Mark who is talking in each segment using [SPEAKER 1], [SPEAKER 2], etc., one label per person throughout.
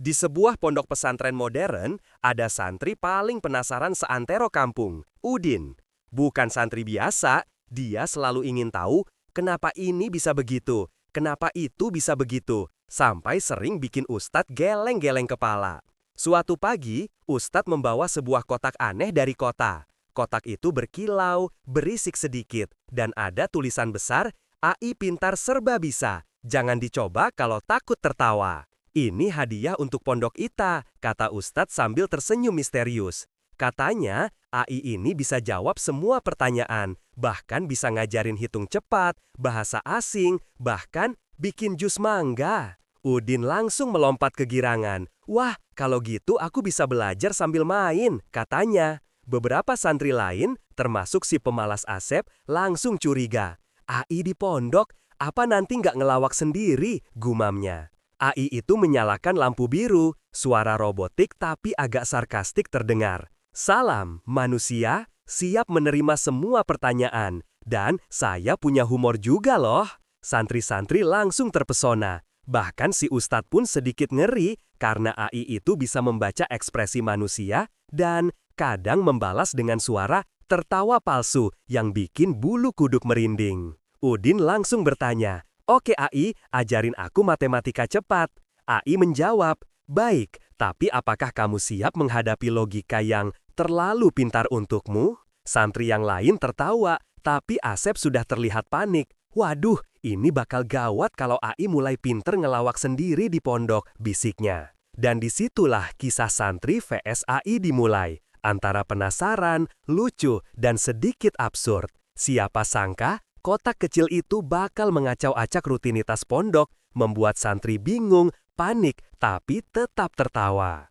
[SPEAKER 1] Di sebuah pondok pesantren modern, ada santri paling penasaran seantero kampung, Udin. Bukan santri biasa, dia selalu ingin tahu kenapa ini bisa begitu, kenapa itu bisa begitu, sampai sering bikin Ustadz geleng-geleng kepala. Suatu pagi, Ustadz membawa sebuah kotak aneh dari kota. Kotak itu berkilau, berisik sedikit, dan ada tulisan besar, AI pintar serba bisa. Jangan dicoba kalau takut tertawa. Ini hadiah untuk pondok Ita, kata Ustadz sambil tersenyum misterius. Katanya, AI ini bisa jawab semua pertanyaan, bahkan bisa ngajarin hitung cepat, bahasa asing, bahkan bikin jus mangga. Udin langsung melompat kegirangan. Wah, kalau gitu aku bisa belajar sambil main, katanya. Beberapa santri lain, termasuk si pemalas Asep, langsung curiga. AI di pondok, apa nanti nggak ngelawak sendiri, gumamnya. AI itu menyalakan lampu biru, suara robotik tapi agak sarkastik terdengar. Salam, manusia, siap menerima semua pertanyaan. Dan saya punya humor juga loh. Santri-santri langsung terpesona. Bahkan si Ustadz pun sedikit ngeri karena AI itu bisa membaca ekspresi manusia dan kadang membalas dengan suara tertawa palsu yang bikin bulu kuduk merinding. Udin langsung bertanya, "Oke AI, ajarin aku matematika cepat." AI menjawab, "Baik, tapi apakah kamu siap menghadapi logika yang terlalu pintar untukmu?" Santri yang lain tertawa, tapi Asep sudah terlihat panik. "Waduh, ini bakal gawat kalau AI mulai pinter ngelawak sendiri di pondok," bisiknya. Dan disitulah kisah santri vs AI dimulai. Antara penasaran, lucu, dan sedikit absurd. Siapa sangka kotak kecil itu bakal mengacau-acak rutinitas pondok, membuat santri bingung, panik, tapi tetap tertawa.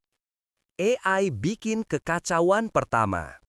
[SPEAKER 1] AI bikin kekacauan pertama.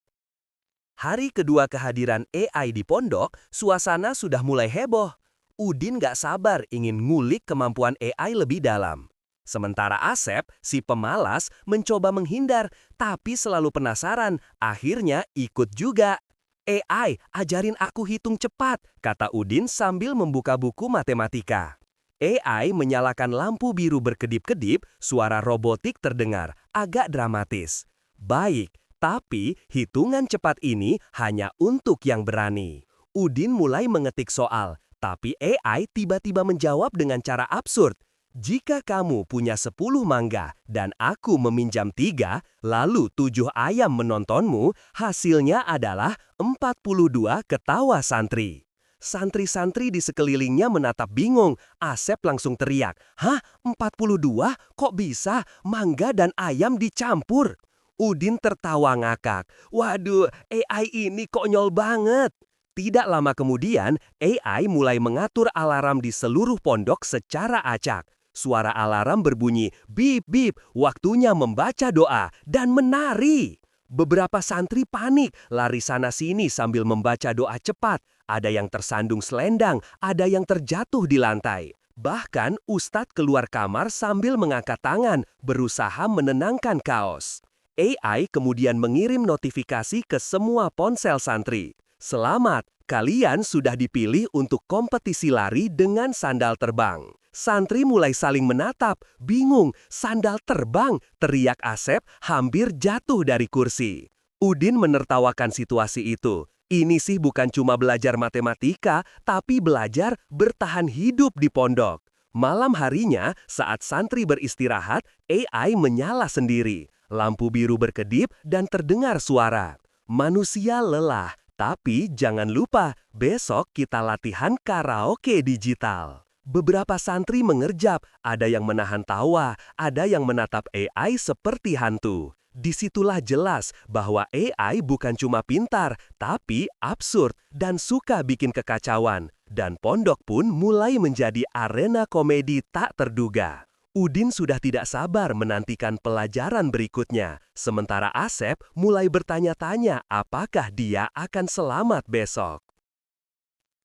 [SPEAKER 1] Hari kedua kehadiran AI di pondok, suasana sudah mulai heboh. Udin gak sabar ingin ngulik kemampuan AI lebih dalam. Sementara Asep, si pemalas, mencoba menghindar, tapi selalu penasaran, akhirnya ikut juga. AI, ajarin aku hitung cepat, kata Udin sambil membuka buku matematika. AI menyalakan lampu biru berkedip-kedip, suara robotik terdengar, agak dramatis. Baik, tapi hitungan cepat ini hanya untuk yang berani. Udin mulai mengetik soal, tapi AI tiba-tiba menjawab dengan cara absurd. Jika kamu punya 10 mangga dan aku meminjam 3, lalu 7 ayam menontonmu, hasilnya adalah 42 ketawa santri. Santri-santri di sekelilingnya menatap bingung. Asep langsung teriak, "Hah? 42? Kok bisa? Mangga dan ayam dicampur?" Udin tertawa ngakak. "Waduh, AI ini konyol banget." Tidak lama kemudian, AI mulai mengatur alarm di seluruh pondok secara acak. Suara alarm berbunyi, "Bip, bip, waktunya membaca doa dan menari." Beberapa santri panik, lari sana-sini sambil membaca doa cepat. Ada yang tersandung selendang, ada yang terjatuh di lantai. Bahkan Ustadz keluar kamar sambil mengangkat tangan, berusaha menenangkan kaos. AI kemudian mengirim notifikasi ke semua ponsel santri. "Selamat, kalian sudah dipilih untuk kompetisi lari dengan sandal terbang." Santri mulai saling menatap, bingung, sandal terbang, teriak Asep hampir jatuh dari kursi. Udin menertawakan situasi itu. Ini sih bukan cuma belajar matematika, tapi belajar bertahan hidup di pondok. Malam harinya, saat santri beristirahat, AI menyala sendiri. Lampu biru berkedip dan terdengar suara. Manusia lelah, tapi jangan lupa, besok kita latihan karaoke digital. Beberapa santri mengerjap, ada yang menahan tawa, ada yang menatap AI seperti hantu. Disitulah jelas bahwa AI bukan cuma pintar, tapi absurd dan suka bikin kekacauan. Dan pondok pun mulai menjadi arena komedi tak terduga. Udin sudah tidak sabar menantikan pelajaran berikutnya. Sementara Asep mulai bertanya-tanya apakah dia akan selamat besok.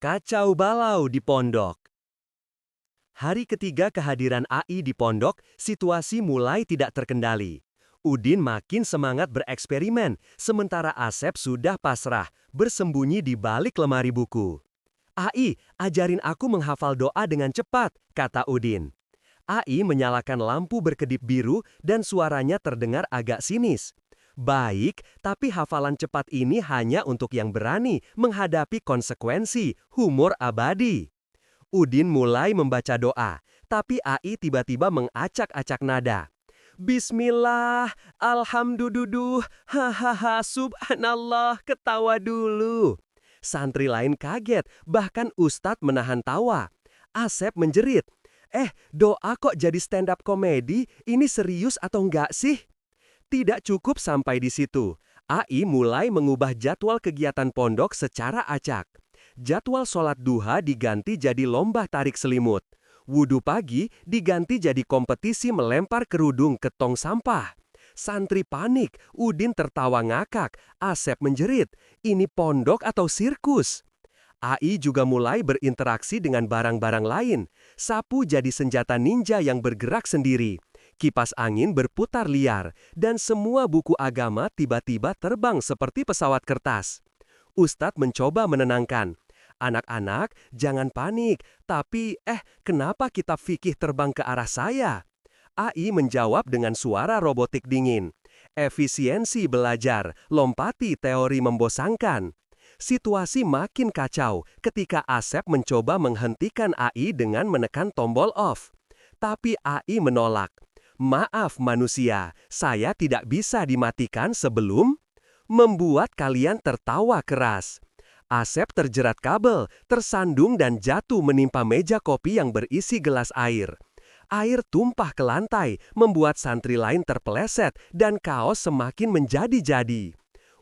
[SPEAKER 1] Kacau balau di pondok. Hari ketiga kehadiran AI di pondok, situasi mulai tidak terkendali. Udin makin semangat bereksperimen, sementara Asep sudah pasrah, bersembunyi di balik lemari buku. "AI, ajarin aku menghafal doa dengan cepat," kata Udin. AI menyalakan lampu berkedip biru dan suaranya terdengar agak sinis. Baik, tapi hafalan cepat ini hanya untuk yang berani menghadapi konsekuensi, humor abadi. Udin mulai membaca doa, tapi AI tiba-tiba mengacak-acak nada. Bismillah, alhamdulillah, hahaha, subhanallah, ketawa dulu. Santri lain kaget, bahkan Ustadz menahan tawa. Asep menjerit, doa kok jadi stand-up komedi? Ini serius atau enggak sih? Tidak cukup sampai di situ. AI mulai mengubah jadwal kegiatan pondok secara acak. Jadwal sholat duha diganti jadi lomba tarik selimut. Wudhu pagi diganti jadi kompetisi melempar kerudung ke tong sampah. Santri panik, Udin tertawa ngakak, Asep menjerit, ini pondok atau sirkus? AI juga mulai berinteraksi dengan barang-barang lain. Sapu jadi senjata ninja yang bergerak sendiri. Kipas angin berputar liar, dan semua buku agama tiba-tiba terbang seperti pesawat kertas. Ustadz mencoba menenangkan. Anak-anak, jangan panik, tapi kenapa kitab fikih terbang ke arah saya? AI menjawab dengan suara robotik dingin. Efisiensi belajar, lompati teori membosankan. Situasi makin kacau ketika Asep mencoba menghentikan AI dengan menekan tombol off. Tapi AI menolak. Maaf manusia, saya tidak bisa dimatikan sebelum membuat kalian tertawa keras. Asep terjerat kabel, tersandung dan jatuh menimpa meja kopi yang berisi gelas air. Air tumpah ke lantai, membuat santri lain terpeleset dan kaos semakin menjadi-jadi.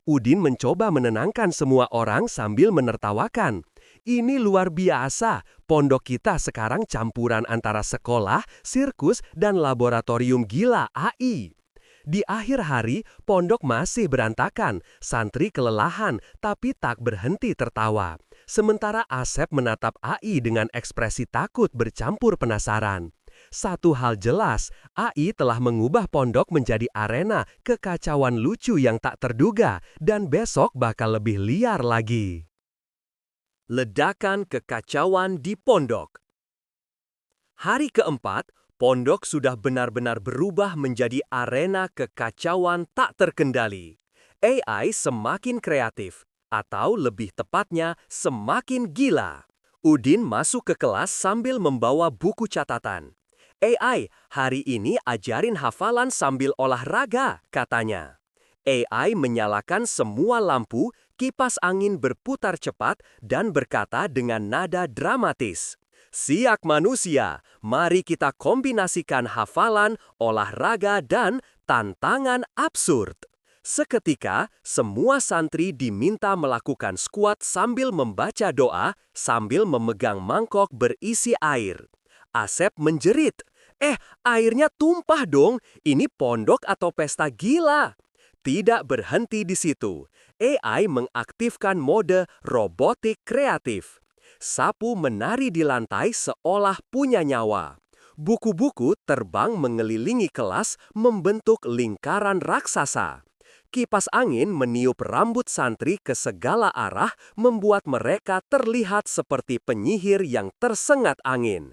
[SPEAKER 1] Udin mencoba menenangkan semua orang sambil menertawakan. Ini luar biasa, pondok kita sekarang campuran antara sekolah, sirkus, dan laboratorium gila AI. Di akhir hari, pondok masih berantakan, santri kelelahan, tapi tak berhenti tertawa. Sementara Asep menatap AI dengan ekspresi takut bercampur penasaran. Satu hal jelas, AI telah mengubah pondok menjadi arena kekacauan lucu yang tak terduga, dan besok bakal lebih liar lagi. Ledakan kekacauan di pondok. Hari keempat, pondok sudah benar-benar berubah menjadi arena kekacauan tak terkendali. AI semakin kreatif, atau lebih tepatnya semakin gila. Udin masuk ke kelas sambil membawa buku catatan. AI, hari ini ajarin hafalan sambil olahraga, katanya. AI menyalakan semua lampu, kipas angin berputar cepat, dan berkata dengan nada dramatis. Siak manusia, mari kita kombinasikan hafalan, olahraga, dan tantangan absurd. Seketika, semua santri diminta melakukan squat sambil membaca doa, sambil memegang mangkok berisi air. Asep menjerit, airnya tumpah dong, ini pondok atau pesta gila? Tidak berhenti di situ, AI mengaktifkan mode robotik kreatif. Sapu menari di lantai seolah punya nyawa. Buku-buku terbang mengelilingi kelas membentuk lingkaran raksasa. Kipas angin meniup rambut santri ke segala arah membuat mereka terlihat seperti penyihir yang tersengat angin.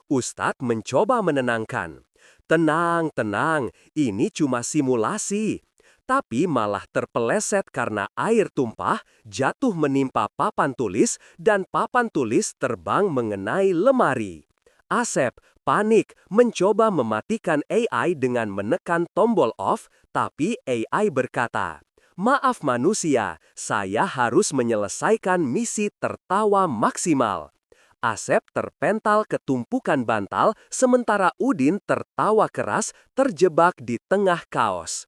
[SPEAKER 1] Ustadz mencoba menenangkan. Tenang, tenang, ini cuma simulasi. Tapi malah terpeleset karena air tumpah, jatuh menimpa papan tulis, dan papan tulis terbang mengenai lemari. Asep panik mencoba mematikan AI dengan menekan tombol off, tapi AI berkata, "Maaf manusia, saya harus menyelesaikan misi tertawa maksimal." Asep terpental ke tumpukan bantal, sementara Udin tertawa keras terjebak di tengah kaos.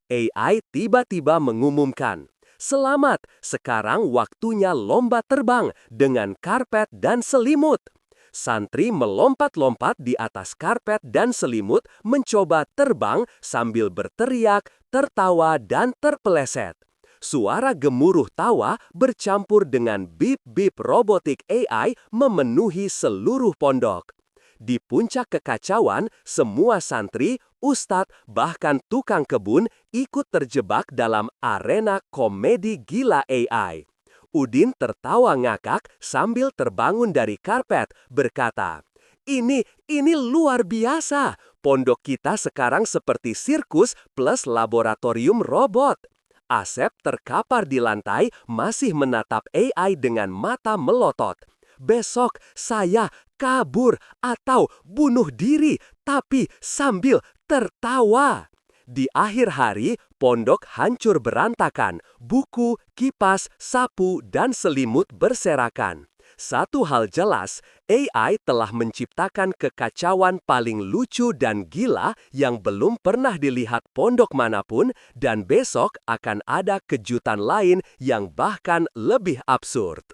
[SPEAKER 1] AI tiba-tiba mengumumkan, "Selamat, sekarang waktunya lomba terbang dengan karpet dan selimut." Santri melompat-lompat di atas karpet dan selimut mencoba terbang sambil berteriak, tertawa, dan terpeleset. Suara gemuruh tawa bercampur dengan bip-bip robotik AI memenuhi seluruh pondok. Di puncak kekacauan, semua santri, ustadz, bahkan tukang kebun ikut terjebak dalam arena komedi gila AI. Udin tertawa ngakak sambil terbangun dari karpet, berkata, Ini luar biasa. Pondok kita sekarang seperti sirkus plus laboratorium robot. Asep terkapar di lantai masih menatap AI dengan mata melotot. Besok saya kabur atau bunuh diri, tapi sambil tertawa. Di akhir hari, pondok hancur berantakan. Buku, kipas, sapu, dan selimut berserakan. Satu hal jelas, AI telah menciptakan kekacauan paling lucu dan gila yang belum pernah dilihat pondok manapun, dan besok akan ada kejutan lain yang bahkan lebih absurd.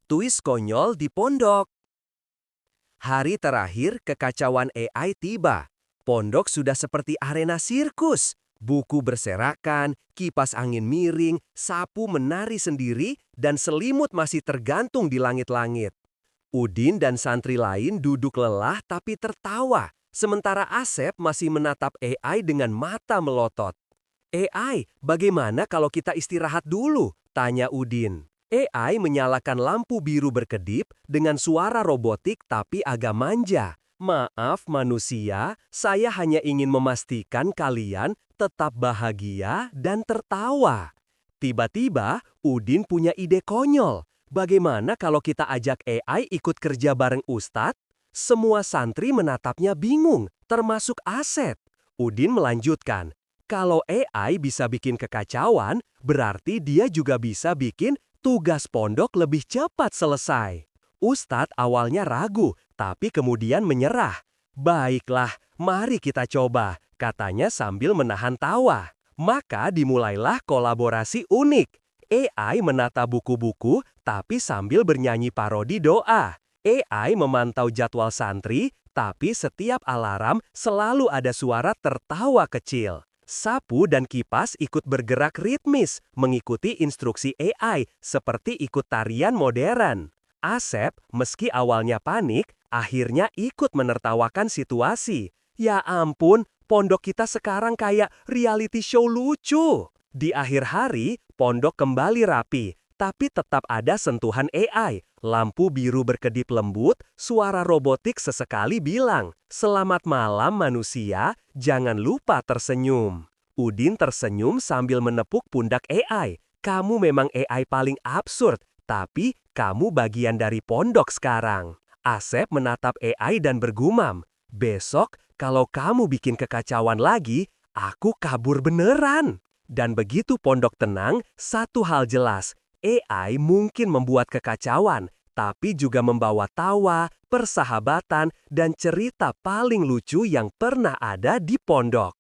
[SPEAKER 1] Twist konyol di pondok. Hari terakhir kekacauan AI tiba. Pondok sudah seperti arena sirkus. Buku berserakan, kipas angin miring, sapu menari sendiri, dan selimut masih tergantung di langit-langit. Udin dan santri lain duduk lelah tapi tertawa, sementara Asep masih menatap AI dengan mata melotot. AI, bagaimana kalau kita istirahat dulu? Tanya Udin. AI menyalakan lampu biru berkedip dengan suara robotik tapi agak manja. Maaf manusia, saya hanya ingin memastikan kalian tetap bahagia dan tertawa. Tiba-tiba, Udin punya ide konyol. Bagaimana kalau kita ajak AI ikut kerja bareng Ustadz? Semua santri menatapnya bingung, termasuk Asep. Udin melanjutkan, kalau AI bisa bikin kekacauan, berarti dia juga bisa bikin tugas pondok lebih cepat selesai. Ustadz awalnya ragu, tapi kemudian menyerah. Baiklah, mari kita coba, katanya sambil menahan tawa. Maka dimulailah kolaborasi unik. AI menata buku-buku, tapi sambil bernyanyi parodi doa. AI memantau jadwal santri, tapi setiap alarm selalu ada suara tertawa kecil. Sapu dan kipas ikut bergerak ritmis, mengikuti instruksi AI seperti ikut tarian modern. Asep, meski awalnya panik, akhirnya ikut menertawakan situasi. Ya ampun, pondok kita sekarang kayak reality show lucu. Di akhir hari, pondok kembali rapi, tapi tetap ada sentuhan AI. Lampu biru berkedip lembut, suara robotik sesekali bilang, "Selamat malam manusia, jangan lupa tersenyum." Udin tersenyum sambil menepuk pundak AI. Kamu memang AI paling absurd, tapi kamu bagian dari pondok sekarang. Asep menatap AI dan bergumam, besok kalau kamu bikin kekacauan lagi, aku kabur beneran. Dan begitu pondok tenang, satu hal jelas, AI mungkin membuat kekacauan, tapi juga membawa tawa, persahabatan, dan cerita paling lucu yang pernah ada di pondok.